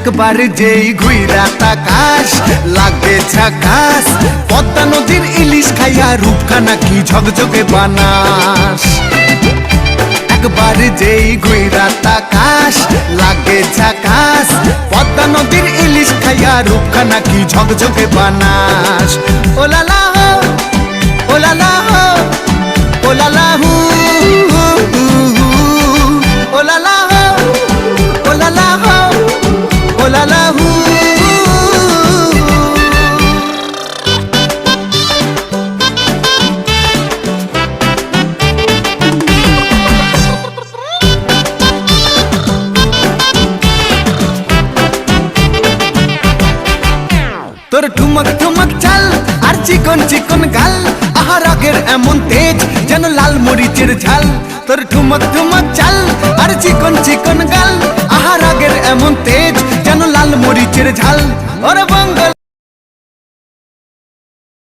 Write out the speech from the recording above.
একবার যেই ঘুইরা তাকাস লাগে ঝাকাস, পদ্মা নদীর ইলিশ খাইয়া রূপখানা কি ঝকঝকে বানাস। একবার যেই ঘুইরা তাকাস লাগে ঝাকাস, পদ্মা নদীর ইলিশ খাইয়া রূপখানা কি ঝকঝকে বানাস। ও লালা হো, ও লালা হো, ও লালা হু, ও লালা হো, ও লালা হো, ও লালা হু। তোর ঠুমক ঠুমক চাল আর চিকন চিকন গাল, আহা রাগের এমন তেজ যেন লাল মরিচের ঝাল। তোর ঠুমক ঠুমক চাল আর চিকন চিকন গাল, আহা রাগের এমন তেজ যেন লাল মরিচের ঝাল। ওরে বঙ্গ